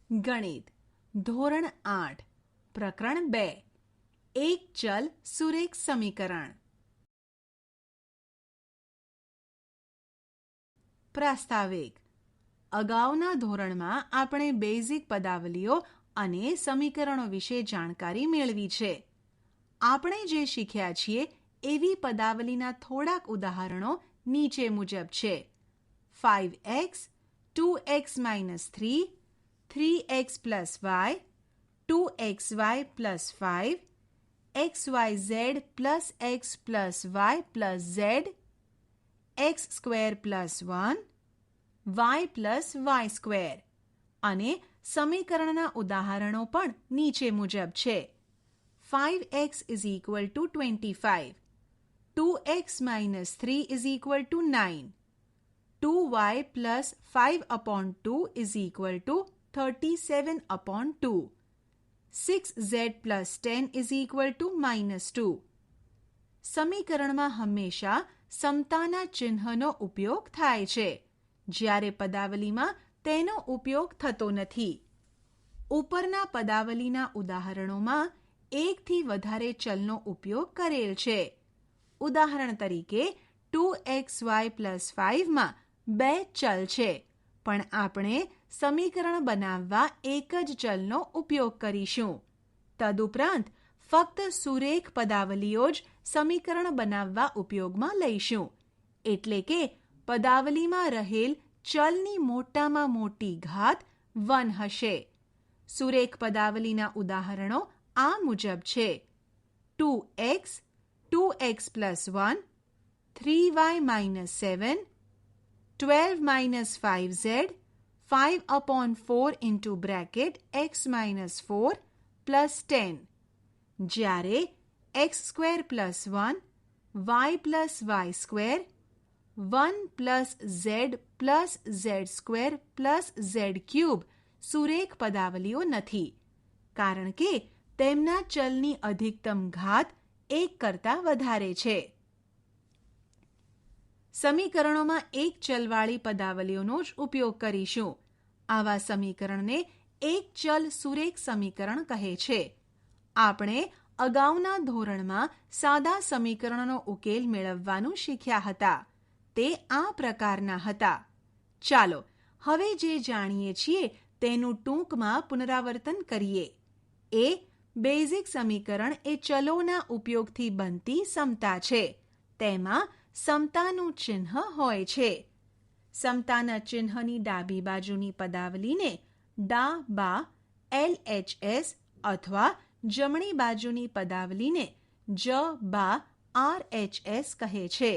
ગણિત ધોરણ 8 પ્રકરણ 2 એક ચલ સુરેખ સમીકરણ. પ્રાસ્તાવિક. અગાઉના ધોરણમાં આપણે બેઝિક પદાવલીઓ અને સમીકરણો વિશે જાણકારી મેળવી છે. આપણે જે શીખ્યા છીએ એવી પદાવલીના થોડાક ઉદાહરણો નીચે મુજબ છે. 5x, 2x - 3, 3x + y, 2xy + 5, xyz + x + y + z, x² + 1, y + y². અને સમીકરણના ઉદાહરણો પણ નીચે મુજબ છે. 5x = 25, 2x - 3 = 9, 2y + 5/2 = 37/2, 6z + 10 = -2. સમીકરણમાં હંમેશા સમતાના ચિહ્નનો ઉપયોગ થાય છે, જ્યારે પદાવલીમાં તેનો ઉપયોગ થતો નથી. ઉપરના પદાવલીના ઉદાહરણોમાં એકથી વધારે ચલનો ઉપયોગ કરેલ છે. ઉદાહરણ તરીકે 2xy + 5 માં 2 ચલ છે, પણ આપણે સમીકરણ બનાવવા એક જ ચલનો ઉપયોગ કરીશું. તદુપરાંત ફક્ત સુરેખ પદાવલીઓ જ સમીકરણ બનાવવા ઉપયોગમાં લઈશું, એટલે કે પદાવલીમાં રહેલ ચલની મોટામાં મોટી ઘાત 1 હશે. સુરેખ પદાવલીના ઉદાહરણો આ મુજબ છે: 2x, 2x + 1, 3y - 7, 12 - 5z, 5/4 x - 4 + 10. જ્યારે x² + 1, y + y², 1 + z + z² + z³ સુરેખ પદાવલીઓ નથી, કારણ કે તેમના ચલની અધિકતમ ઘાત 1 કરતાં વધારે છે. સમીકરણોમાં એક ચલવાળી પદાવલીઓનો જ ઉપયોગ કરીશું. આવા સમીકરણને એક ચલ સુરેખ સમીકરણ કહે છે. આપણે અગાઉના ધોરણમાં સાદા સમીકરણનો ઉકેલ મેળવવાનું શીખ્યા હતા. તે આ પ્રકારના હતા. ચાલો હવે જે જાણીએ છીએ તેનું ટૂંકમાં પુનરાવર્તન કરીએ. બેઝિક સમીકરણ એ ચલોના ઉપયોગથી બનતી સમતા છે. તેમાં સમતાનું ચિહ્ન હોય છે. સમતાના ચિહ્નની ડાબી બાજુની પદાવલીને ડા-બા LHS અથવા જમણી બાજુની પદાવલીને જ-બા RHS કહે છે.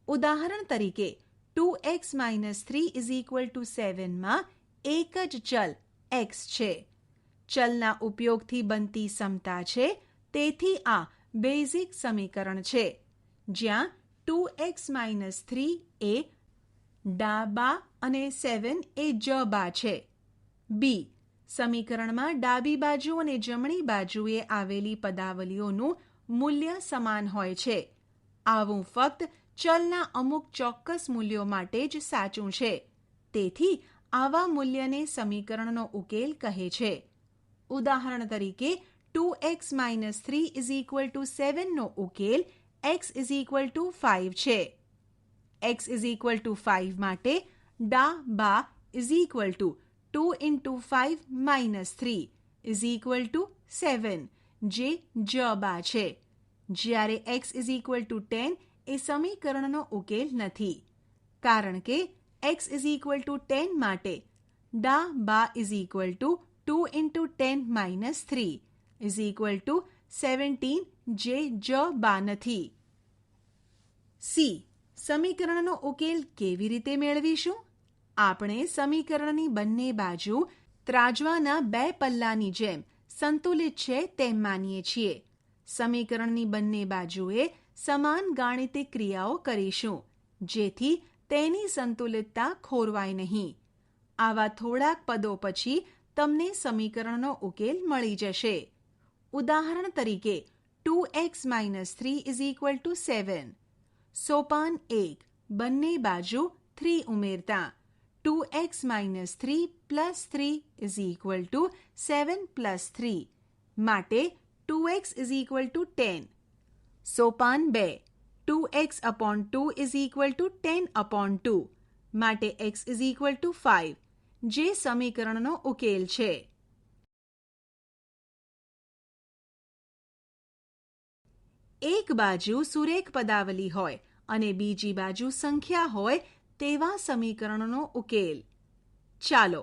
ઉદાહરણ તરીકે 2x - 3 = 7 માં એક જ ચલ x છે. ચલના ઉપયોગથી બનતી સમતા છે, તેથી આ બેઝિક સમીકરણ છે, જ્યાં 2x - 3 એ ડા-બા અને 7 એ જ-બા છે. સમીકરણમાં ડાબી બાજુ અને જમણી બાજુએ આવેલી પદાવલીઓનું મૂલ્ય સમાન હોય છે. આવું ફક્ત ચલના અમુક ચોક્કસ મૂલ્યો માટે જ સાચું છે. તેથી આવા મૂલ્યને સમીકરણનો ઉકેલ કહે છે. ઉદાહરણ તરીકે 2x - 3 = 7 નો ઉકેલ x = 5 છે. x = 5 માટે ડા-બા = 2 × 5 - 3 = 7, જે જ-બા છે. જ્યારે x = 10 એ સમીકરણનો ઉકેલ નથી, કારણ કે x = 10 માટે ડા-બા = 2 × 10 - 3 = 17, જે જ-બા નથી. સમીકરણનો ઉકેલ કેવી રીતે મેળવીશું? આપણે સમીકરણની બંને બાજુ ત્રાજવાના 2 પલ્લાની જેમ સંતુલિત છે તેમ માનીએ છીએ. સમીકરણની બંને બાજુએ સમાન ગાણિતિક ક્રિયાઓ કરીશું, જેથી તેની સંતુલિતતા ખોરવાય નહીં. આવા થોડાક પદો પછી તમને સમીકરણનો ઉકેલ મળી જશે. ઉદાહરણ તરીકે 2x - 3 = 7. સોપાન 1, બંને બાજુ 3 ઉમેરતા 2x minus 3 plus 3 is equal to 7 plus 3 માટે 2x is equal to 10. Sopan 2 2x upon 2 is equal to 10 upon 2 માટે x is equal to 5 જે સમીકરણનો ઉકેલ છે. એક બાજુ સુરેખ પદાવલી હોય અને બીજી બાજુ સંખ્યા હોય તેવા સમીકરણનો ઉકેલ. ચાલો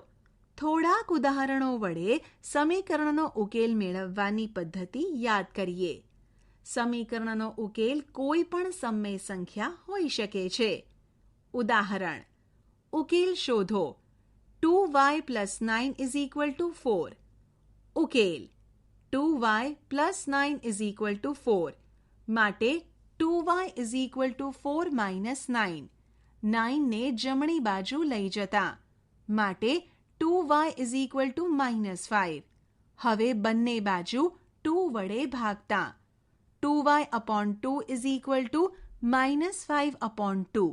થોડાક ઉદાહરણો વડે સમીકરણનો ઉકેલ મેળવવાની પદ્ધતિ યાદ કરીએ. સમીકરણનો ઉકેલ કોઈ પણ સમય સંખ્યા હોઈ શકે છે. ઉદાહરણ: ઉકેલ શોધો. 2y plus 9 is equal to 4. ઉકેલ: 2y plus 9 is equal to 4 માટે 2y is equal to 4 minus 9. 9 ને જમણી બાજુ લઈ જતા માટે 2y is equal to minus 5. હવે બંને બાજુ 2 વડે ભાગતા 2y upon 2 is equal to minus 5 upon 2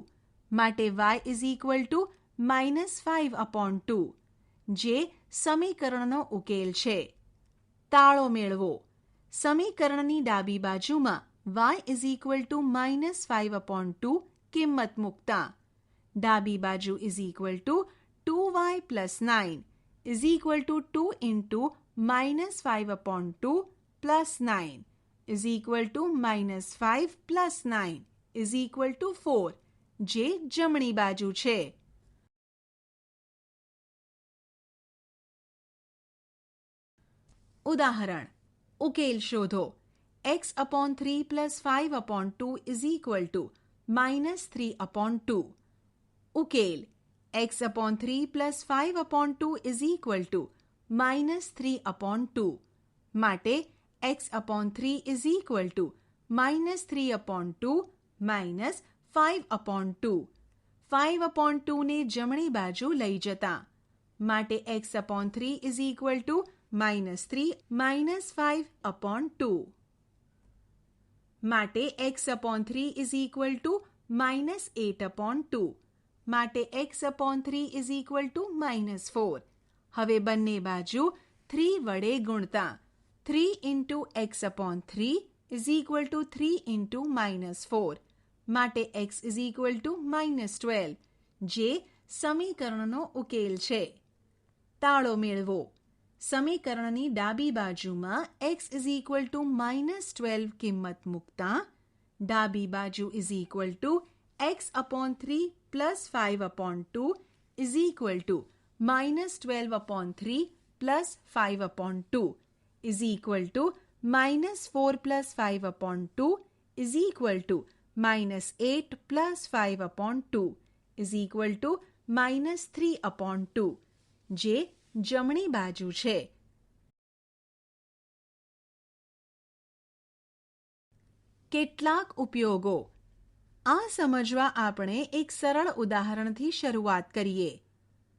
માટે y is equal to minus 5 upon 2 જે સમીકરણનો ઉકેલ છે. તાળો મેળવો. સમીકરણની ડાબી બાજુમાં y is equal to minus 5 upon 2 કિંમત મૂકતા ડાબી બાજુ is equal to 2y plus 9 is equal to 2 into minus 5 upon 2 plus 9 is equal to minus 5 plus 9 is equal to 4 જે જમણી બાજુ છે. ઉદાહરણ: ઉકેલ શોધો. x upon 3 plus 5 upon 2 is equal to minus 3 upon 2. ઉકેલ: x upon 3 plus 5 upon 2 is equal to minus 3 upon 2 માટે x upon 3 is equal to minus 3 upon 2 minus 5 upon 2. 5 upon 2 ને જમણી બાજુ લઈ જતા માટે x upon 3 is equal to minus 3 minus 5 upon 2 માટે x upon 3 is equal to minus 8 upon 2 માટે x upon 3 is equal to minus 4. હવે બંને બાજુ 3 વડે ગુણતા 3 into x upon 3 is equal to 3 into minus 4 માટે x is equal to minus 12 જે સમીકરણનો ઉકેલ છે. તાળો મેળવો. સમીકરણની ડાબી બાજુમાં x is equal to minus 12 કિંમત મૂકતા ડાબી બાજુ is equal to x upon 3 plus 5 upon 2 is equal to minus 12 upon 3 plus 5 upon 2 is equal to minus 4 plus 5 upon 2 is equal to minus 8 plus 5 upon 2 is equal to minus 3 upon 2 જે જમણી બાજુ છે. કેટલાક ઉપયોગો. આ સમજવા આપણે એક સરળ ઉદાહરણથી શરૂઆત કરીએ.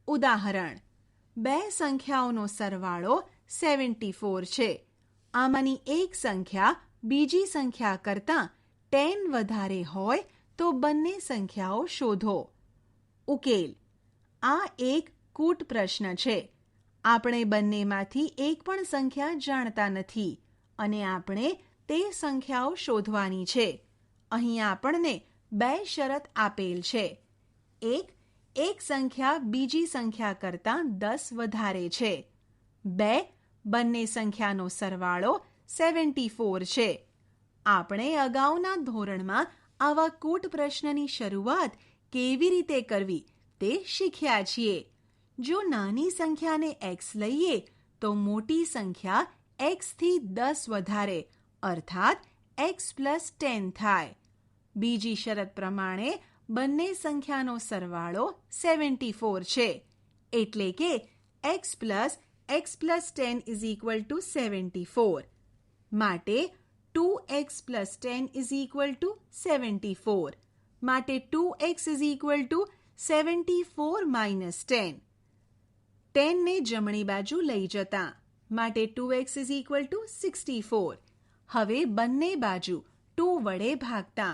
ઉદાહરણ: બે સંખ્યાઓનો સરવાળો 74 છે. આમાંની એક સંખ્યા બીજી સંખ્યા કરતાં 10 વધારે હોય તો બંને સંખ્યાઓ શોધો. ઉકેલ: આ એક કૂટ પ્રશ્ન છે. આપણે બંનેમાંથી એક પણ સંખ્યા જાણતા નથી અને આપણે તે સંખ્યાઓ શોધવાની છે. અહીં આપણને બે શરત આપેલ છે. એક સંખ્યા બીજી સંખ્યા કરતાં 10 વધારે છે. 2 બંને સંખ્યાનો સરવાળો 74 છે. આપણે અગાઉના ધોરણમાં આવા કૂટ પ્રશ્નની શરૂઆત કેવી રીતે કરવી તે શીખ્યા છીએ. જો નાની સંખ્યાને x લઈએ તો મોટી સંખ્યા x થી 10 વધારે અર્થાત x plus 10 થાય. બીજી શરત પ્રમાણે બંને સંખ્યાનો સરવાળો 74 છે એટલે કે x plus 10 is equal to 74 માટે 2x plus 10 is equal to 74 માટે 2x is equal to 74 minus 10. 10 ને જમણી બાજુ લઈ જતા માટે 2x is equal to 64. હવે બંને બાજુ 2 વડે ભાગતા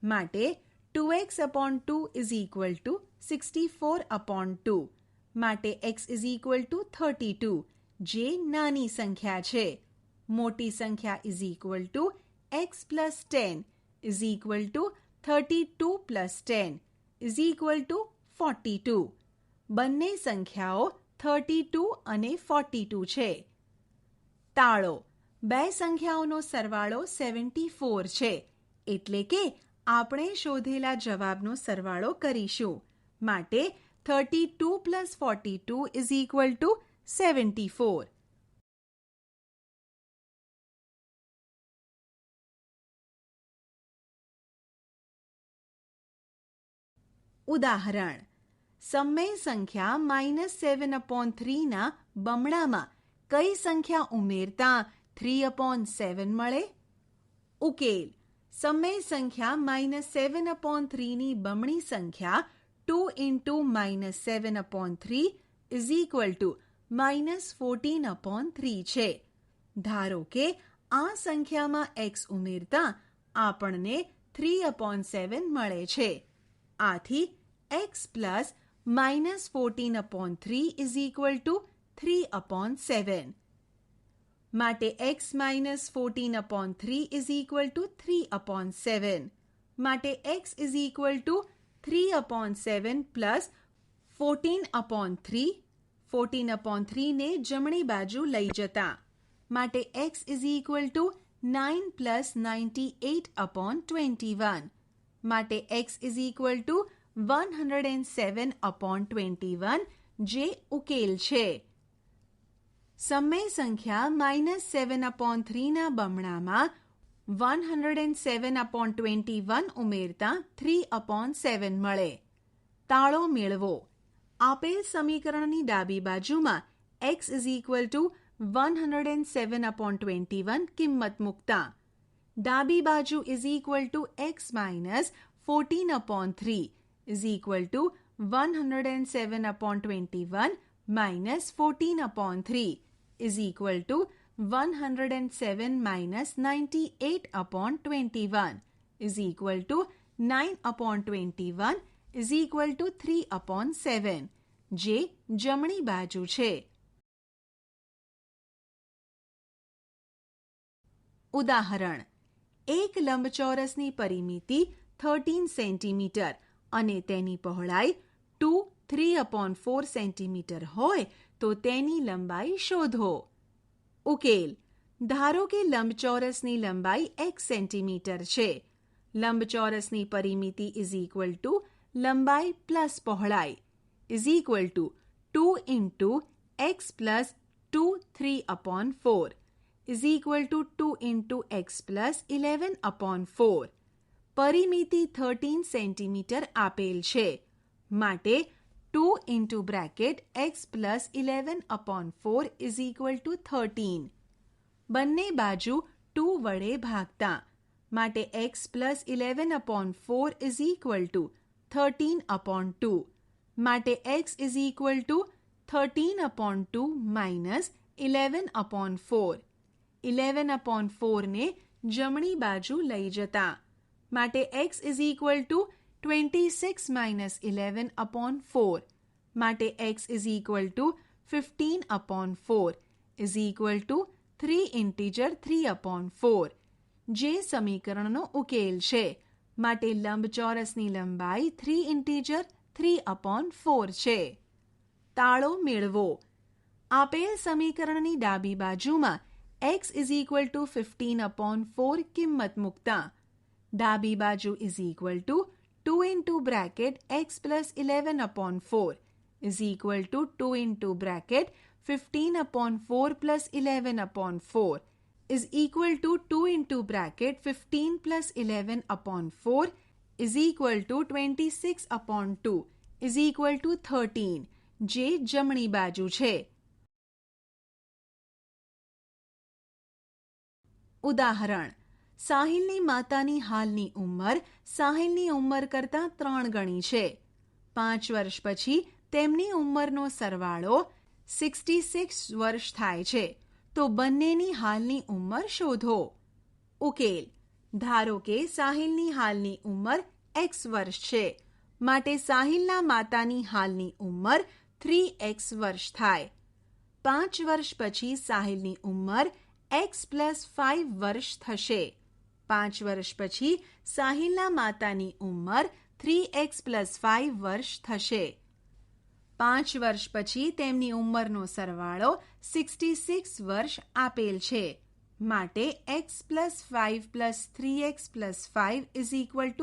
માટે 2x upon 2 is equal to 64/2 માટે x ઇઝ ઇક્વલ ટુ 32 જે નાની સંખ્યા છે. મોટી સંખ્યા is equal to x plus 10 is equal to 32 plus 10 is equal to 42. બંને સંખ્યાઓ 32 અને 42 છે. તાળો બે સંખ્યાઓનો સરવાળો 74 છે, એટલે કે આપણે શોધેલા જવાબનો સરવાળો કરીશું. માટે 32 પ્લસ 42 ઇઝ ઇક્વલ ટુ 74. ઉદાહરણ: સમય સંખ્યા -7/3 ના બમણામાં કઈ સંખ્યા ઉમેરતા 3/7 મળે? ઉકેલ: સમય સંખ્યા -7/3 ની બમણી સંખ્યા 2 into -7/3 is equal to -14/3 છે. ધારો કે આ સંખ્યામાં x ઉમેરતા આપણને 3/7 મળે છે. આથી x plus -14/3 is equal to 3/7. માટે x minus 14/3 is equal to 3/7. માટે x is equal to 3/7 plus 14/3. 14/3 ને જમણી બાજુ લઈ જતા. માટે x is equal to 9 plus 98/21. માટે x is equal to 107/21 જે ઉકેલ છે. સમય સંખ્યા -7/3 ના બમણામાં 107/21 ઉમેરતા 3/7 મળે. તાળો મેળવો. આપેલ સમીકરણની ડાબી બાજુમાં x is equal to 107/21 કિંમત મૂકતા. ડાબી બાજુ is equal to x minus 14/3 is equal to 107/21 minus 14/3 is equal to 107 minus 98/21 is equal to 9/21 is equal to 3/7 જે જમણી બાજુ છે. ઉદાહરણ: એક લંબચોરસની પરિમિતિ 13 સેન્ટીમીટર અને તેની પહોળાઈ 3/4 સેન્ટીમીટર હોય તો તેની લંબાઈ શોધો. ઉકેલ: ધારો કે લંબચોરસની લંબાઈ x સેન્ટીમીટર છે. લંબચોરસની પરિમિતિ ઇઝ ઇક્વલ ટુ લંબાઈ પ્લસ પહોળાઈ is equal to 2 into x plus 2 3/4 is equal to 2 into x plus 11/4. પરિમિતિ 13 સેન્ટીમીટર આપેલ છે. માટે 2 into bracket x plus 11/4 is equal to 13. બંને બાજુ 2 વડે ભાગતા. માટે x plus 11/4 is equal to 13/2. માટે x is equal to 13/2 minus 11/4. 11/4 ને જમણી બાજુ લઈ જતા. માટે x is equal to 26 minus 11/4. માટે x is equal to 15/4 is equal to 3 integer 3/4 જે સમીકરણનો ઉકેલ છે. માટે લંબચોરસની લંબાઈ 3 integer 3/4 છે. તાળો મેળવો. આપેલ સમીકરણની ડાબી બાજુમાં x is equal to 15/4 કિંમત મૂકતા. ડાબી બાજુ is equal to 2 into bracket x plus 11/4 is equal to 2 into bracket 15/4 plus 11/4 is equal to 2 into bracket 15 plus 11/4 is equal to 26/2 is equal to 13 જે જમણી બાજુ છે. ઉદાહરણ: સાહિલની માતાની હાલની ઉંમર સાહિલની ઉંમર કરતાં 3 ગણી છે. 5 વર્ષ પછી તેમની ઉંમરનો સરવાળો 66 વર્ષ થાય છે. તો બંનેની હાલની ઉંમર શોધો. ઉકેલ: ધારો કે સાહિલની હાલની ઉંમર x વર્ષ છે. માટે સાહિલના માતાની હાલની ઉંમર 3x વર્ષ થાય. 5 વર્ષ પછી સાહિલની ઉંમર x + 5 વર્ષ થશે. 5 વર્ષ પછી સાહિલના માતાની ઉંમર 3x + 5 વર્ષ થશે. 5 વર્ષ પછી તેમની ઉંમરનો સરવાળો 66 વર્ષ આપેલ છે. માટે x + 5 + 3x + 5 =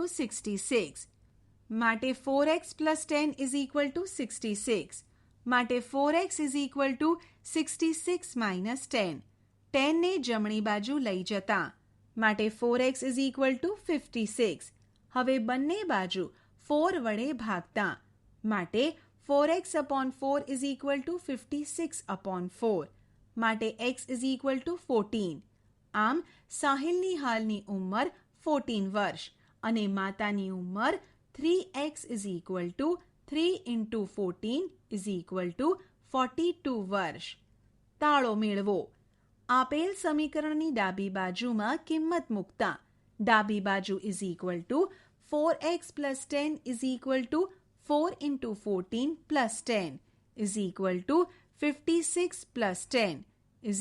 66. માટે 4x + 10 = 66. માટે 4x = 66 - 10. 10 ને જમણી બાજુ લઈ જતા. માટે 4x = 56. હવે બંને બાજુ 4 વડે ભાગતા. માટે 4x/4 = 56/4. માટે x = 14. આમ સાહિલની હાલની ઉંમર 14 વર્ષ અને માતાની ઉંમર 3x = 3 × 14 = 42 વર્ષ. તાળો મેળવો. આપેલ સમીકરણની ડાબી બાજુમાં કિંમત મૂકતા. ડાબી બાજુ = 4x + 10 = 4 × 14 + 10 = 56 + 10 =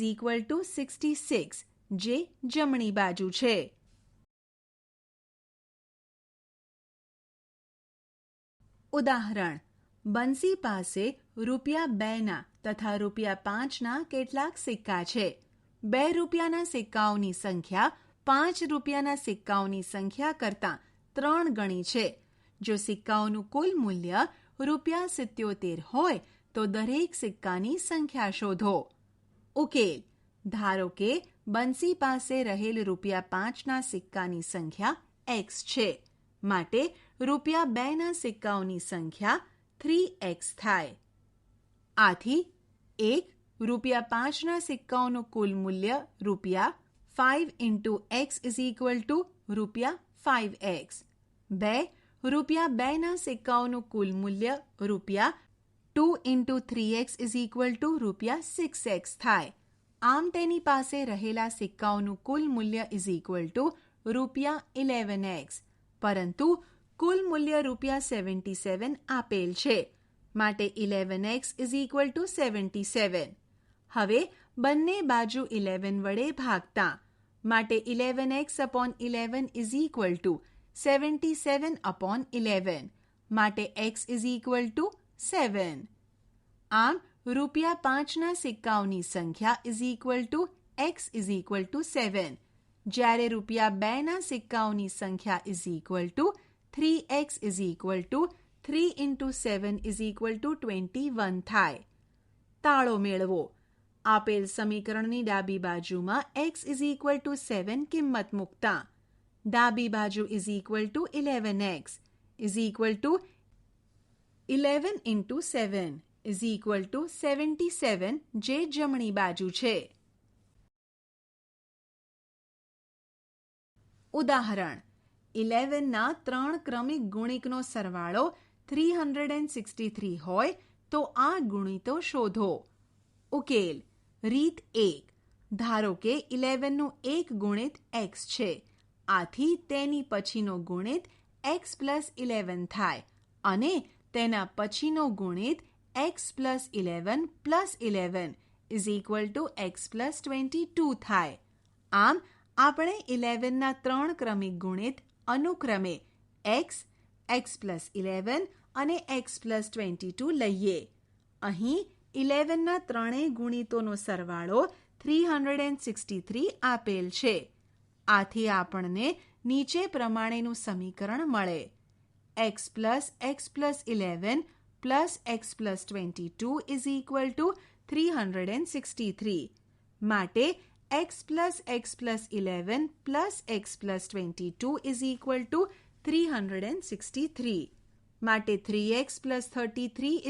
66, જે જમણી બાજુ છે. ઉદાહરણ: બંસી પાસે ₹2ના તથા ₹5ના કેટલાક સિક્કા છે. 2 રૂપિયાના સિક્કાઓની સંખ્યા 5 રૂપિયાના સિક્કાઓની સંખ્યા કરતાં 3 ગણી છે. જો સિક્કાઓનું કુલ મૂલ્ય ₹77 હોય તો દરેક સિક્કાની સંખ્યા શોધો. ઉકેલ: ધારો કે બંસી પાસે રહેલ ₹5ના સિક્કાની સંખ્યા x છે. માટે ₹2ના સિક્કાઓની સંખ્યા 3x થાય. આથી ₹5ના સિક્કાઓનું કુલ મૂલ્ય ₹5 × x = ₹5x. 2ના સિક્કાઓનું કુલ મૂલ્ય ₹2 × 3x = ₹6x થાય. આમ તેની પાસે રહેલા સિક્કાઓનું કુલ મૂલ્ય ₹11x. પરંતુ કુલ મૂલ્ય ₹77 આપેલ છે. માટે 11x = 77. હવે બંને બાજુ 11 વડે ભાગતા. માટે 11x/11 = 77/11. માટે x = 7. આમ ₹5ના સિક્કાઓની સંખ્યા x = 7. જ્યારે ₹2ના સિક્કાઓની સંખ્યા 3x = 3 × 7 = 21 થાય. તાળો મેળવો. આપેલ સમીકરણની ડાબી બાજુમાં x = 7 કિંમત મૂકતા. ડાબી બાજુ = 11x = 11 × 7 = 77, જે જમણી બાજુ છે. ઉદાહરણ: 11ના 3 ક્રમિક ગુણિકનો સરવાળો 363 હોય તો આ ગુણિતો શોધો. ઉકેલ: રીત 1. ધારો કે 11નું એક ગુણિત x છે. આથી તેની પછીનો ગુણિત x + 11 થાય અને તેના પછીનો ગુણિત x + 11 + 11 = x + 22 થાય. આમ આપણે 11ના 3 ક્રમિક ગુણિત અનુક્રમે x, x + 11 અને x + 22 લઈએ. અહીં 11ના ત્રણેય ગુણિતોનો સરવાળો 363 આપેલ છે. આથી આપણને નીચે પ્રમાણેનું સમીકરણ મળે: x + x + 11 + x + 22 = 363. માટે x + x + 11 + x + 22 = 363. માટે 3x + 33 =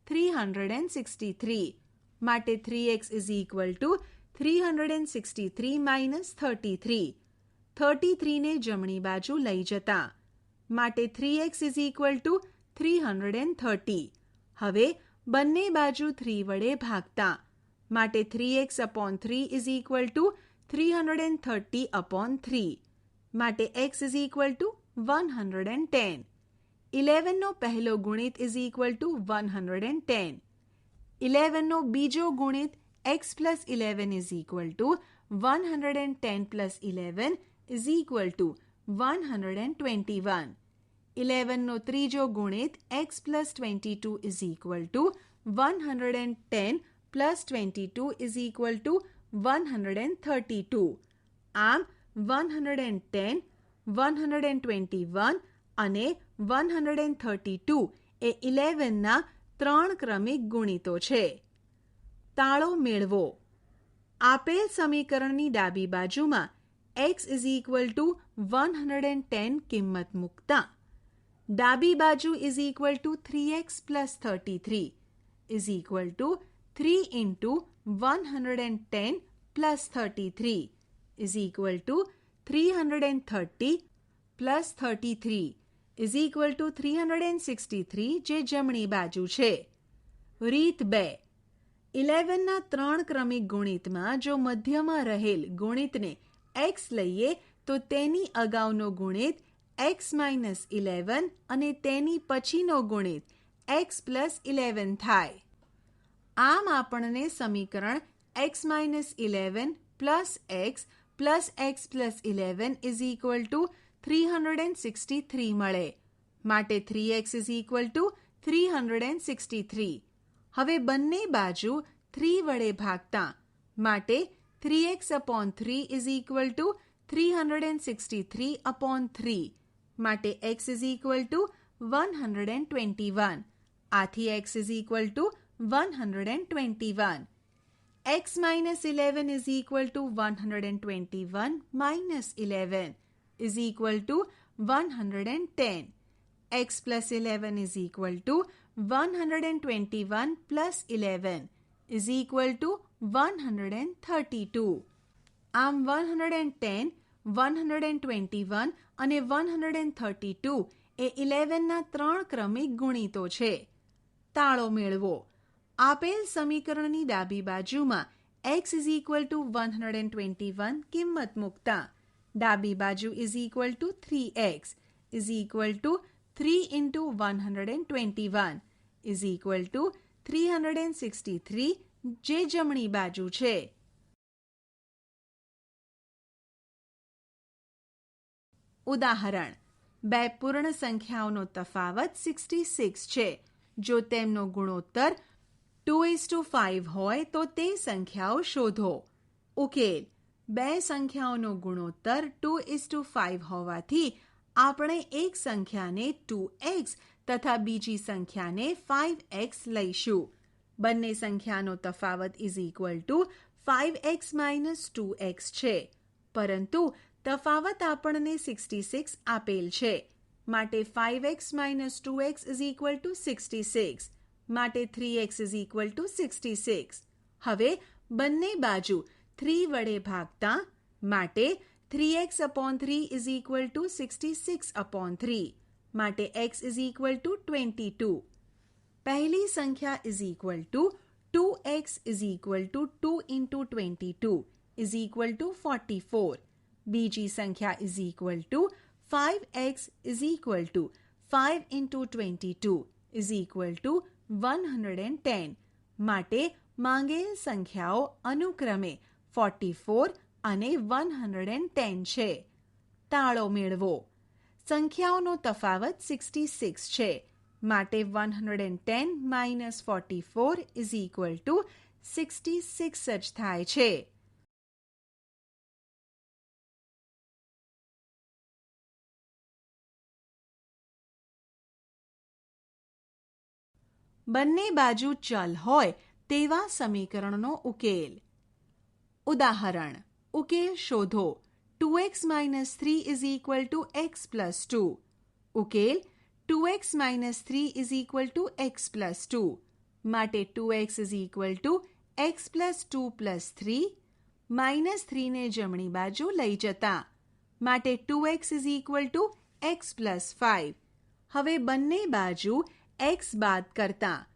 363. માટે 3x = 363 - 33. 33 ને જમણી બાજુ લઈ જતા. માટે 3x = 330. હવે બંને બાજુ 3 વડે ભાગતા. માટે 3x/3 = 330/3. માટે x = 110. 11નો પહેલો ગુણિત ઇઝ ઇક્વલ ટુ 110. 11નો બીજો ગુણિત x plus 11 is equal to 110 plus 11 is equal to 121. 11નો ત્રીજો ગુણિત x plus 22 is equal to 110 plus 22 is equal to 132. આમ 110, 121 અને 132 એ 11ના 3 ક્રમિક ગુણિતો છે. તાળો મેળવો. આપેલ સમીકરણની ડાબી બાજુમાં x ઇઝ ઇક્વલ ટુ 110 કિંમત મૂકતા ડાબી બાજુ is equal to 3x plus 33 is equal to 3 into 110 plus 33 is equal to 330 plus 33 is equal to 363 જે જમણી બાજુ છે. રીત 2. 11ના 3 ક્રમિક ગુણિતમાં જો મધ્યમાં રહેલ ગુણિતને x લઈએ તો તેની અગાઉનો ગુણિત x માઇનસ 11 અને તેની પછીનો ગુણિત x પ્લસ 11 થાય. આમ આપણને સમીકરણ x minus 11 plus x plus x plus 11 is equal to 363 મળે. માટે 3x ઇઝ ઇક્વલ ટુ 363. હવે બંને બાજુ 3 વડે ભાગતા માટે 3x upon 3 is equal to 363 upon 3 માટે x ઇઝ ઇક્વલ ટુ 121. આથી x is equal to 121. x minus 11 is equal to 121 minus 11 is equal to 110. x plus 11 is equal to 121 plus 11 is equal to 132. આમ 110, 121 અને 132 એ 11ના 3 ક્રમિક ગુણિતો છે. તાળો મેળવો. આપેલ સમીકરણની ડાબી બાજુમાં x ઇઝ ઇક્વલ ટુ 121 કિંમત મૂકતા ડાબી બાજુ is equal to 3x is equal to 3 into 121 is equal to 363 જે જમણી બાજુ છે. ઉદાહરણ. બે પૂર્ણ સંખ્યાઓનો તફાવત 66 છે. જો તેમનો ગુણોત્તર 2:5 હોય તો તે સંખ્યાઓ શોધો. ઉકેલ. બે સંખ્યાઓનો ગુણોત્તર 2:5 હોવાથી આપણે એક સંખ્યાને 2x તથા બીજી સંખ્યાને 5x લઈશું. બંને સંખ્યાનો તફાવત is equal to 5x minus 2x છે. પરંતુ તફાવત આપણને 66 આપેલ છે. માટે 5x minus 2x is equal to 66. માટે 3x ઇઝ ઇક્વલ ટુ 66. હવે બંને બાજુ 3 વડે ભાગતા માટે 3x upon 3 is equal to 66 upon 3 માટે x ઇઝ ઇક્વલ ટુ 22. પહેલી સંખ્યા is equal to 2x is equal to 2 into 22 is equal to 44. બીજી સંખ્યા is equal to 5x is equal to 5 into 22 is equal to 110. માટે માંગેલ સંખ્યાઓ અનુક્રમે 44 અને 110 છે. તાળો મેળવો. સંખ્યાઓનો તફાવત 66 છે. માટે 110 માઇનસ 44 ઇઝ ઇક્વલ ટુ 66 જ થાય છે. બંને બાજુ ચલ હોય તેવા સમીકરણનો ઉકેલ. ઉદાહરણ. ઉકેલ શોધો. 2x minus 3 is equal to x plus 2. ઉકેલ. 2x minus 3 is equal to x plus 2. માટે 2x is equal to x plus 2 plus 3. Minus 3 ને જમણી બાજુ લઈ જતા માટે 2x is equal to x plus 5. હવે બંને બાજુ x બાદ કરતા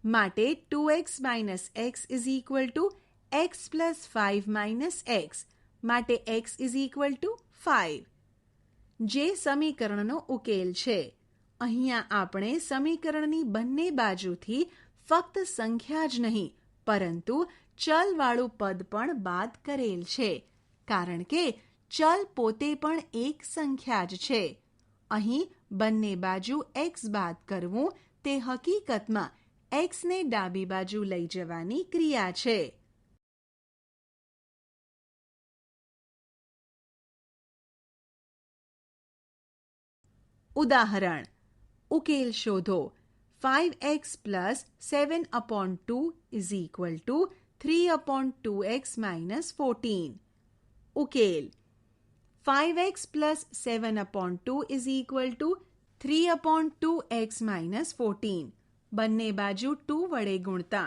માટે 2x minus x is equal to x plus 5 minus x માટે x ઇઝ ઇક્વલ ટુ 5. જે સમીકરણનો ઉકેલ છે. અહીંયા આપણે સમીકરણની બંને બાજુથી ફક્ત સંખ્યા જ નહીં પરંતુ ચલવાળું પદ પણ બાદ કરેલ છે, કારણ કે ચલ પોતે પણ એક સંખ્યા જ છે. અહીં બંને બાજુ x બાદ કરવું તે હકીકતમાં xને ડાબી બાજુ લઈ જવાની ક્રિયા છે. ઉદાહરણ: ઉકેલ શોધો. 5x plus 7/2 is equal to 3/2x minus 14. ઉકેલ: 5x plus 7/2 is equal to 3/2x minus 14. બંને બાજુ 2 વડે ગુણતા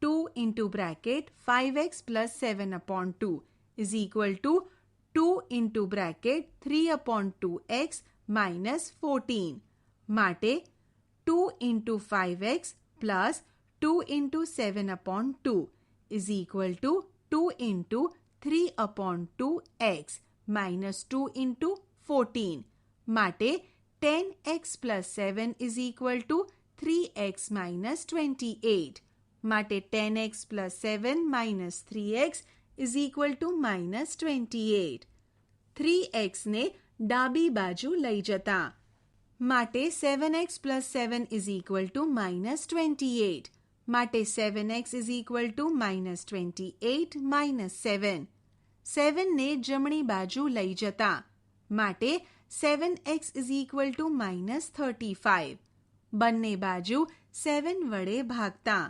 2 into bracket 5x plus 7/2 is equal to 2 into bracket 3/2x minus 14. માટે 2 into 5x plus 2 into 7/2 is equal to 2 into 3/2x minus 2 into 14. માટે 10x plus 7 is equal to 3x minus 28. માટે 10x plus 7 minus 3x is equal to minus 28. 3x ને ડાબી બાજુ લઈ જતા માટે 7x plus 7 is equal to minus 28. માટે 7x is equal to minus 28 minus 7. 7 ને જમણી બાજુ લઈ જતા માટે 7x is equal to minus 35. બંને બાજુ 7 વડે ભાગતા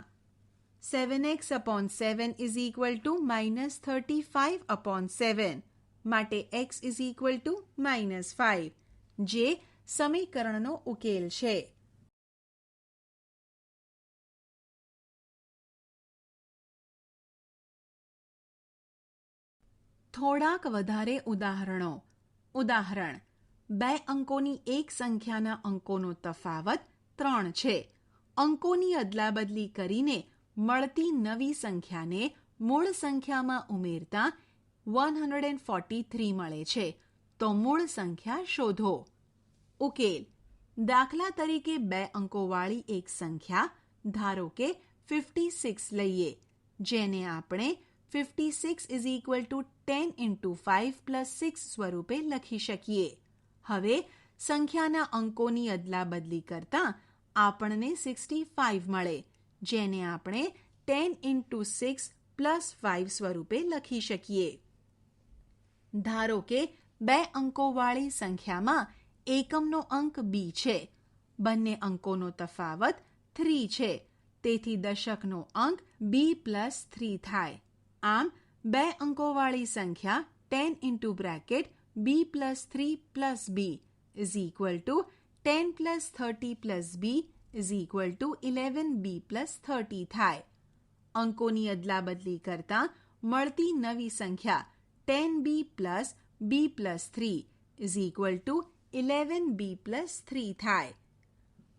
7x upon 7 is equal to minus 35 upon 7. માટે x is equal to minus 5, જે સમીકરણનો ઉકેલ છે. થોડાક વધારે ઉદાહરણો. ઉદાહરણ: 2 અંકોની એક સંખ્યાના અંકોનો તફાવત 3 છે. અંકોની અદલાબદલી કરીને મળતી નવી સંખ્યાને મૂળ સંખ્યામાં ઉમેરતા 143 મળે છે. તો મૂળ સંખ્યા શોધો. ઉકેલ: દાખલા તરીકે 2 અંકોવાળી એક સંખ્યા ધારો કે 56 લઈએ, જેને આપણે 56 is equal to 10 into 5 plus 6 સ્વરૂપે લખી શકીએ. હવે સંખ્યાના અંકોની અદલાબદલી કરતાં આપણને 65 મળે, જેને આપણે 10 into 6 plus 5 સ્વરૂપે લખી શકીએ. ધારો કે 2 અંકોવાળી સંખ્યામાં એકમનો અંક b છે. બંને અંકોનો તફાવત 3 છે. તેથી દશકનો અંક b plus 3 થાય. આમ 2 અંકોવાળી સંખ્યા 10 into bracket b plus 3 plus b is equal to 10 plus 30 plus b is equal to 11b plus 30 થાય. અંકોની અદલાબદલી કરતાં મળતી નવી સંખ્યા 10b plus b plus 3 is equal to 11b plus 3 થાય.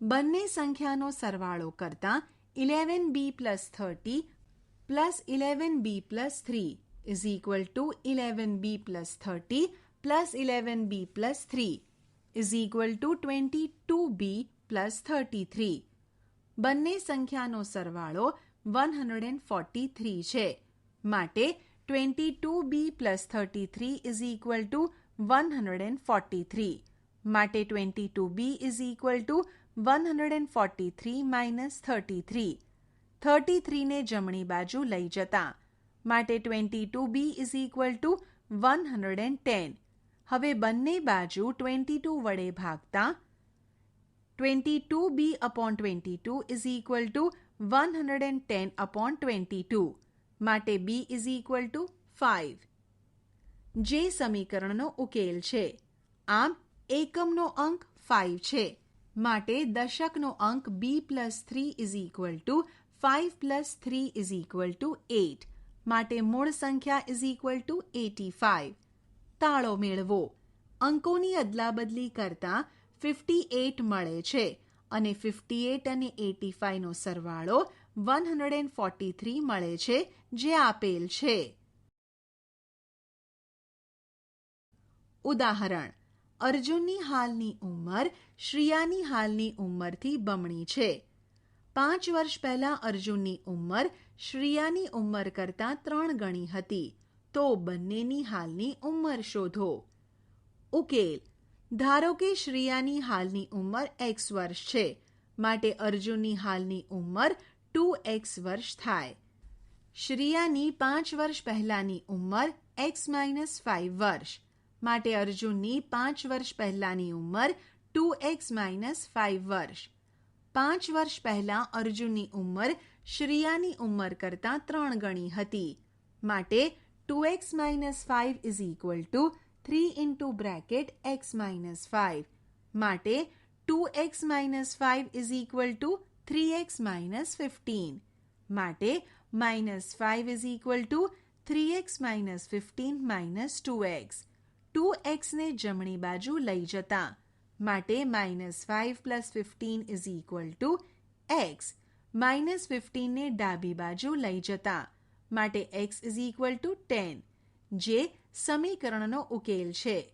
બંને સંખ્યાનો સરવાળો કરતાં 11b plus 30 plus 11b plus 3 is equal to 11b plus 30 plus 11b plus 3 is equal to 22b plus 33. બંને સંખ્યાનો સરવાળો 143 છે. માટે 22b plus 33 is equal to 143. માટે 22b is equal to 143 minus 33. 33 ને જમણી બાજુ લઈ જતા માટે 22b is equal to 110. હવે બંને બાજુ 22 વડે ભાગતા 22b upon 22 is equal to 110 upon 22. માટે b is equal to 5. જે સમીકરણનો ઉકેલ છે. આમ એકમનો અંક 5 છે. માટે દશકનો અંક b plus 3 is equal to 5 plus 3 is equal to 8. માટે મૂળ સંખ્યા is equal to 85. તાળો મેળવો. અંકોની અદલાબદલી કરતાં 58 મળે છે અને 58 અને 85 નો સરવાળો 143 મળે છે, જે આપેલ છે. ઉદાહરણ: અર્જુનની હાલની ઉંમર શ્રિયાની હાલની ઉંમરથી બમણી છે. 5 વર્ષ પહેલા અર્જુનની ઉંમર શ્રિયાની ઉંમર કરતાં 3 ગણી હતી. તો બંનેની હાલની ઉંમર શોધો. ઉકેલ: ધારો કે શ્રિયાની હાલની ઉંમર x વર્ષ છે, માટે અર્જુનની હાલની ઉંમર 2x વર્ષ થાય. શ્રિયાની 5 વર્ષ પહેલાની ઉંમર x - 5 વર્ષ, માટે અર્જુનની 5 વર્ષ પહેલાની ઉંમર 2x - 5 વર્ષ. 5 વર્ષ પહેલા અર્જુનની ઉંમર શ્રિયાની ઉંમર કરતાં 3 ગણી હતી, માટે 2x - 5 = 3 into bracket x - 5, માટે 2x - 5 = 3x - 15, માટે -5 = 3x - 15 - 2x. 2x ને જમણી બાજુ લઈ જતા, માટે -5 + 15 = x. -15 ને ડાબી બાજુ લઈ જતા, માટે x = 10, જે સમીકરણનો ઉકેલ છે.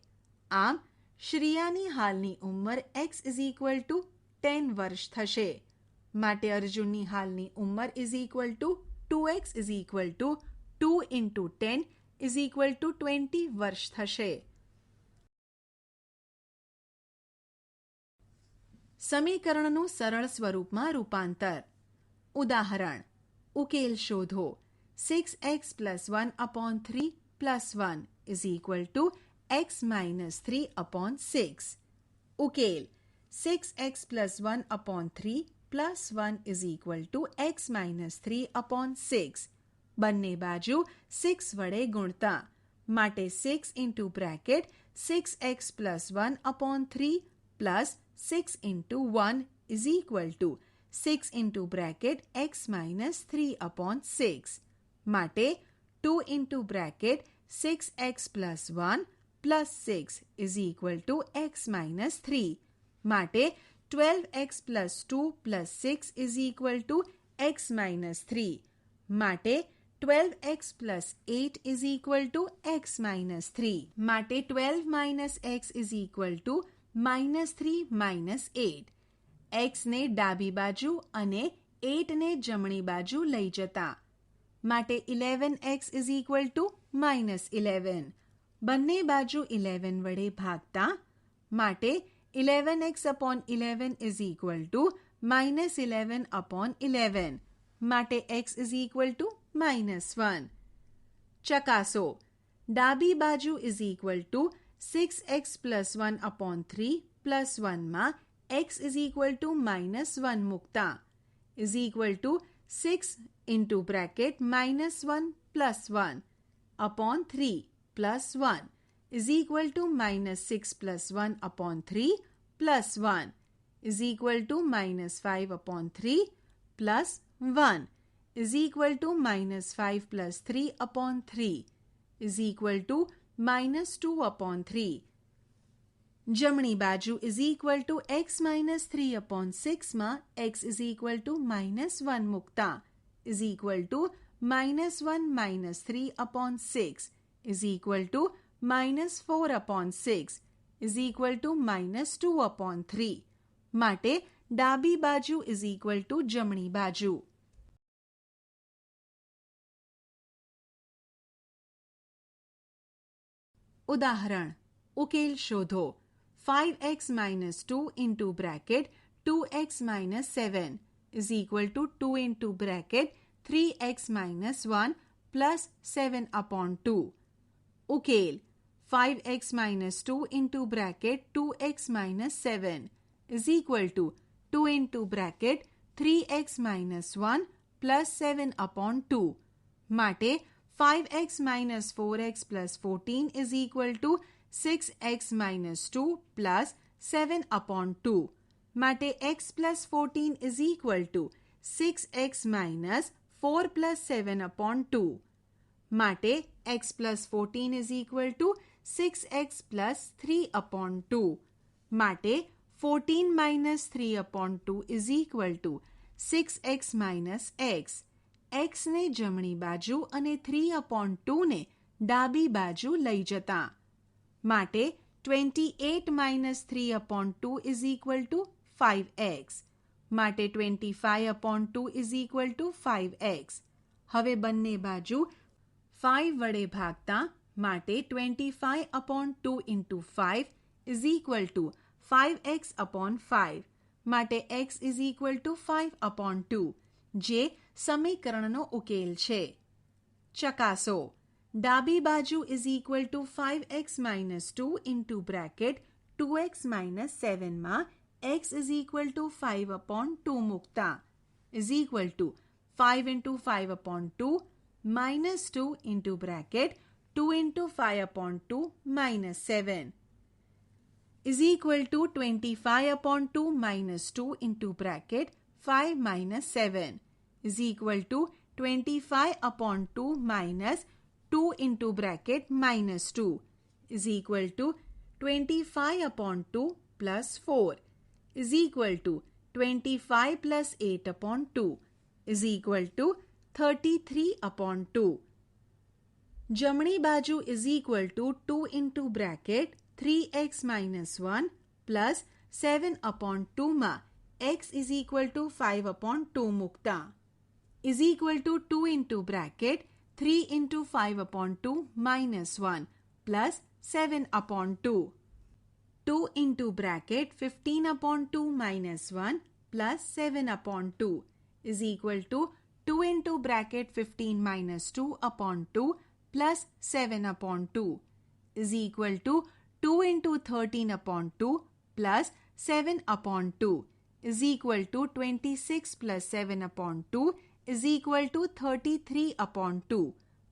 આમ શ્રિયાની હાલની ઉંમર x = 10 વર્ષ થશે, માટે અર્જુનની હાલની ઉંમર = 2x = 2 × 10 = 20 વર્ષ થશે. સમીકરણનું સરળ સ્વરૂપમાં રૂપાંતર. ઉદાહરણ: ઉકેલ શોધો. 6x + 1/3 + 1 = x - 3/6. ઉકેલ: 6x + 1/3 + 1 = x - 3/6. બંને બાજુ 6 વડે ગુણતા, માટે 6 × bracket 6x + 1/3 + 6 × 1 = 6 × bracket x - 3/6, માટે 2 × bracket 6x + 1 + 6 = x - 3, માટે 12x + 2 + 6 = x - 3, માટે 12x + 8 = x - 3, માટે 12 - x = -3 - 8. x ને ડાબી બાજુ અને 8 ને જમણી બાજુ લઈ જતા, માટે 11x = -11. બંને બાજુ 11 વડે ભાગતા, માટે 11x/11 = -11/11, માટે x = -1. ચકાસો. ડાબી બાજુ = 6x + 1/3 + 1 માં x = -1 મૂકતા, = 6 × bracket -1 + 1/3 + 1 = -6 + 1/3 + 1 -5/3 + 1 -5 + 3/3 -2/3. જમણી બાજુ = x - 3/6 માં x = -1 મૂકતા, = -1 - 3/6 = -4/6 -2/3, માટે ડાબી બાજુ = જમણી બાજુ. ઉદાહરણ: ઉકેલ શોધો. 5x - 2 × bracket 2x - 7 = 2 × bracket 3x - 1 + 7/2. ઉકેલ: 5x - 2 × bracket 2x - 7 = 2 × bracket 3x - 1 + 7/2, માટે 5x - 4x + 14 = 6x - 2 + 7/2, માટે x + 14 = 6x - 4 + 7/2, માટે x + 14 = 6x + 3/2, માટે 14 - 3/2 = 6x - x. x ને જમણી બાજુ અને 3/2 ને ડાબી બાજુ લઈ જતા, માટે 28 minus 3 upon 2 is equal to 5x. માટે 25 upon 2 is equal to 5x. હવે બંને બાજુ 5 વડે ભાગતા માટે 25 upon 2 into 5 is equal to 5x upon 5. માટે x is equal to 5 upon 2, જે સમીકરણનો ઉકેલ છે. ચકાસો. ડાબી બાજુ is equal to 5x minus 2 into bracket 2x minus 7 માં x is equal to 5 upon 2 મૂકતા is equal to 5 into 5 upon 2 minus 2 into bracket 2 into 5 upon 2 minus 7 is equal to 25 upon 2 minus 2 into bracket 5 minus 7 is equal to 25 upon 2 minus 2 into bracket minus 2 is equal to 25 upon 2 plus 4 is equal to 25 plus 8 upon 2 is equal to 33 upon 2. જમણી બાજુ is equal to 2 into bracket 3x minus 1 plus 7 upon 2 માં x is equal to 5 upon 2 મૂકતા is equal to 2 into bracket 3 into 5 upon 2 minus 1 plus 7 upon 2. 2 into bracket 15 upon 2 minus 1 plus 7 upon 2 is equal to 2 into bracket 15 minus 2 upon 2 plus 7 upon 2 is equal to 2 into 13 upon 2 plus 7 upon 2 is equal to 26 plus 7 upon 2 is equal to 33 upon 2.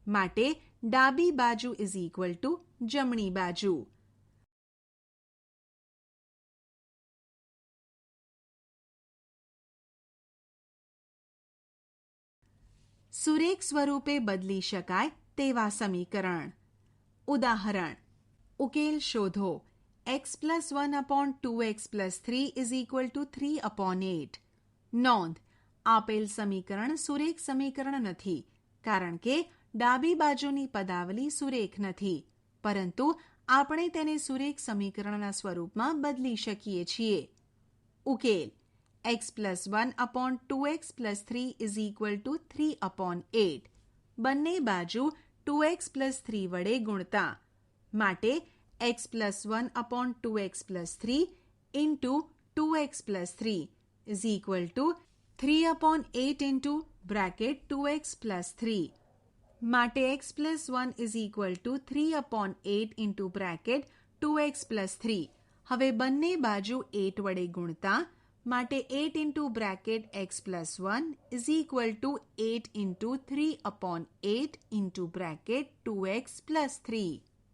માટે ડાબી બાજુ is equal to જમણી બાજુ. સુરેખ સ્વરૂપે બદલી શકાય તેવા સમીકરણ. ઉદાહરણ. ઉકેલ શોધો. x plus 1 upon 2x plus 3 is equal to 3 upon 8. નોંધ. આપેલ સમીકરણ સુરેખ સમીકરણ નથી કારણ કે ડાબી બાજુની પદાવલી સુરેખ નથી, પરંતુ આપણે તેને સુરેખ સમીકરણના સ્વરૂપમાં બદલી શકીએ છીએ. ઉકેલ. x plus 1 upon 2x plus 3 is equal to 3 upon 8. બંને બાજુ 2x plus 3 વડે ગુણતા માટે x plus 1 upon 2x plus 3 into 2x plus 3 is equal to 3 upon 8 into bracket 2x plus 3. માટે x plus 1 is equal to 3 upon 8 into bracket 2x plus 3. હવે બંને બાજુ 8 વડે ગુણતા માટે 8 into bracket x plus 1 is equal to 8 into 3 upon 8 into bracket 2x plus 3.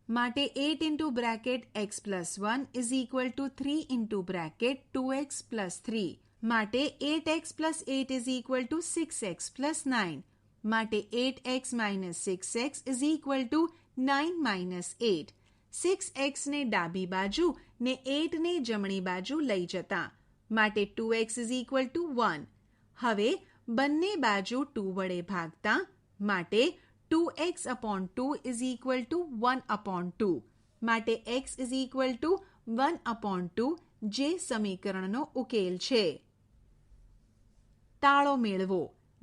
માટે 8 into bracket x plus 1 is equal to 3 into bracket 2x plus 3. માટે 8x plus 8 is equal to 6x plus 9. માટે 8x minus 6x is equal to 9 minus 8. 6x ને ડાબી બાજુ ને 8 ને જમણી બાજુ લઈ જતા માટે 2x is equal to 1. હવે બંને બાજુ 2 વડે ભાગતા માટે 2x upon 2 is equal to 1 upon 2. માટે x is equal to 1 upon 2, જે સમીકરણનો ઉકેલ છે. તાળો મેળવો.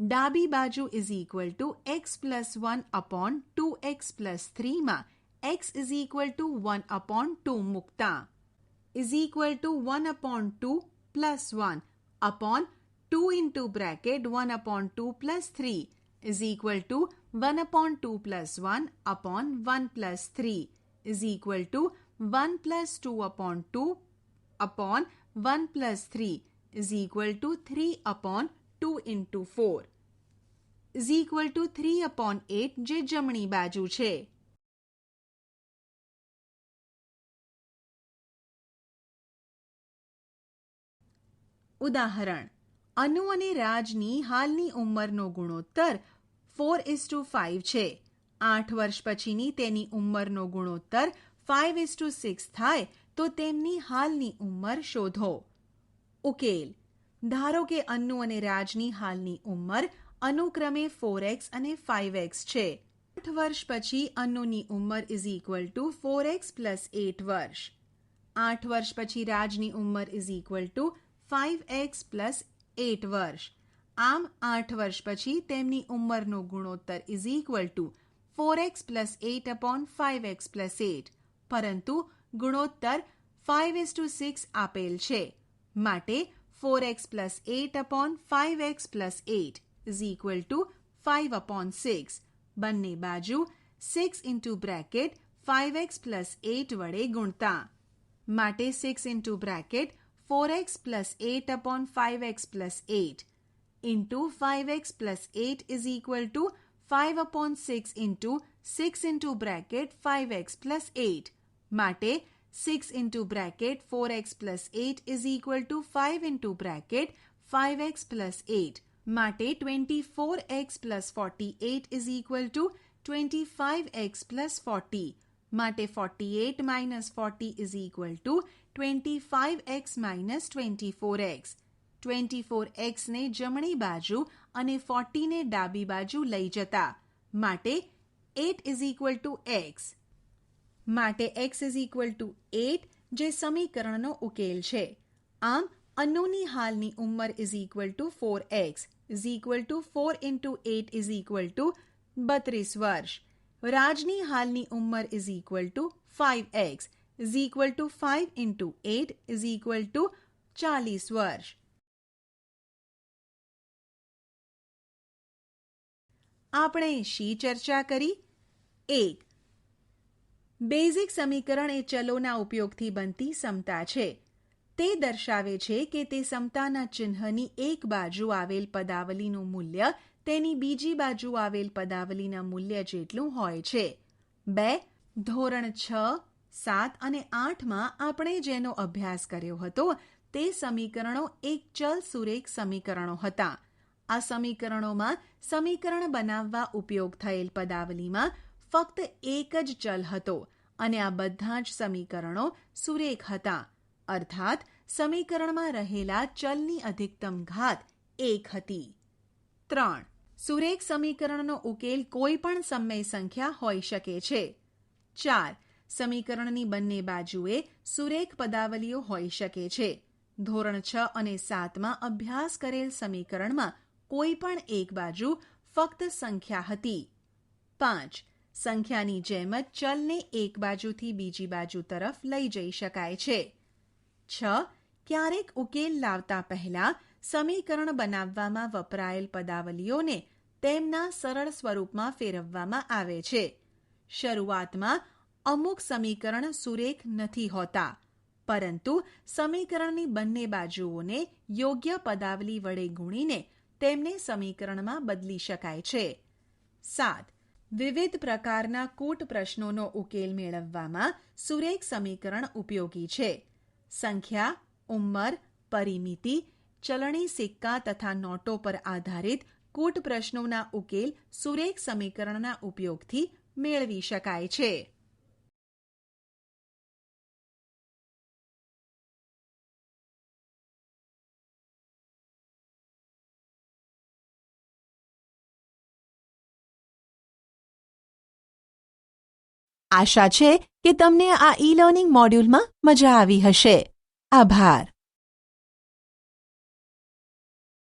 ડાબી બાજુ is equal to x plus 1 upon 2x plus 3 માં x is equal to 1 upon 2 મૂકતા is equal to 1 upon 2 plus 1 upon 2 into bracket 1 upon 2 plus 3 is equal to 1 upon 2 plus 1 upon 1 plus 3 is equal to 1 plus 2 upon 2 upon 1 plus 3 is equal to 3 upon 2 into 4 is equal to 3 upon 8, જે જમણી બાજુ છે. ઉદાહરણ. અનુ અને રાજની હાલની ઉંમરનો ગુણોત્તર 4:5 છે. 8 વર્ષ પછીની તેની ઉંમરનો ગુણોત્તર 5:6 થાય તો તેમની હાલની ઉંમર શોધો. ઉકેલ. ધારો કે અન્નુ અને રાજની હાલની ઉંમર અનુક્રમે 4x અને 5x છે. 8 વર્ષ પછી અન્નુની ઉંમર is equal to 4x plus 8 વર્ષ. 8 વર્ષ પછી રાજની ઉંમર is equal to 5x plus 8 વર્ષ. આમ 8 વર્ષ પછી તેમની ઉંમરનો ગુણોત્તર is equal to 4x plus 8 upon 5x plus 8. પરંતુ ગુણોત્તર 5:6 આપેલ છે, માટે 4x plus 8 upon 5x plus 8 is equal to 5 upon 6. બંને બાજુ 6 ઇન્ટુ બ્રેકેટ 5x પ્લસ 8 વડે ગુણતા, માટે 6 into bracket 4x plus 8 upon 5x plus 8 into 5x plus 8 is equal to 5 upon 6 into 6 into bracket 5x plus 8, માટે 6 into bracket 4x plus 8 is equal to 5 into bracket 5x plus 8, માટે 24x plus 48 is equal to 25x plus 40, માટે 48 minus 40 is equal to 25x minus 24x. 24x ને જમણી બાજુ અને 40 ને ડાબી બાજુ લઈ જતા, માટે 8 ઇઝ ઇક્વલ ટુ x. માટે x ઇઝ ઇક્વલ ટુ 8 જે સમીકરણનો ઉકેલ છે. આમ અન્નુની હાલની ઉંમર is equal to 4x is equal to 4 into 8 is equal to 32 વર્ષ. રાજની હાલની ઉંમર is equal to 5x is equal to 5 into 8 is equal to 40 વર્ષ. આપણે શી ચર્ચા કરી? 1. બેઝિક સમીકરણ એ ચલોના ઉપયોગથી બનતી સમતા છે. તે દર્શાવે છે કે તે સમતાના ચિહ્નની એક બાજુ આવેલ પદાવલીનું મૂલ્ય તેની બીજી બાજુ આવેલ પદાવલીના મૂલ્ય જેટલું હોય છે. 2. ધોરણ 6, 7 અને 8માં આપણે જેનો અભ્યાસ કર્યો હતો તે સમીકરણો એક ચલ સુરેખ સમીકરણો હતા. આ સમીકરણોમાં સમીકરણ બનાવવા ઉપયોગ થયેલ પદાવલીમાં ફક્ત એક જ ચલ હતો અને આ બધા જ સમીકરણો સુરેખ હતા, અર્થાત સમીકરણમાં રહેલા ચલની અધિકતમ ઘાત 1 હતી. 3. સુરેખ સમીકરણનો ઉકેલ કોઈ પણ સમય સંખ્યા હોઈ શકે છે. 4. સમીકરણની બંને બાજુએ સુરેખ પદાવલીઓ હોઈ શકે છે. ધોરણ 6 અને 7માં અભ્યાસ કરેલ સમીકરણમાં કોઈ પણ એક બાજુ ફક્ત સંખ્યા હતી. 5. સંખ્યાની જેમ જ ચલને એક બાજુથી બીજી બાજુ તરફ લઈ જઈ શકાય છે. 6. ક્યારેક ઉકેલ લાવતા પહેલા સમીકરણ બનાવવામાં વપરાયેલ પદાવલીઓને તેમના સરળ સ્વરૂપમાં ફેરવવામાં આવે છે. શરૂઆતમાં અમુક સમીકરણ સુરેખ નથી હોતા, પરંતુ સમીકરણની બંને બાજુઓને યોગ્ય પદાવલી વડે ગુણીને તેમને સમીકરણમાં બદલી શકાય છે. 7. વિવિધ પ્રકારના કૂટ પ્રશ્નોનો ઉકેલ મેળવવામાં સુરેખ સમીકરણ ઉપયોગી છે. સંખ્યા, ઉંમર, પરિમિતિ, ચલણી સિક્કા તથા નોટો પર આધારિત કૂટ પ્રશ્નોના ઉકેલ સુરેખ સમીકરણના ઉપયોગથી મેળવી શકાય છે. આશા છે કે તમને આ ઈ લર્નિંગ મોડ્યુલમાં મજા આવી હશે. આભાર.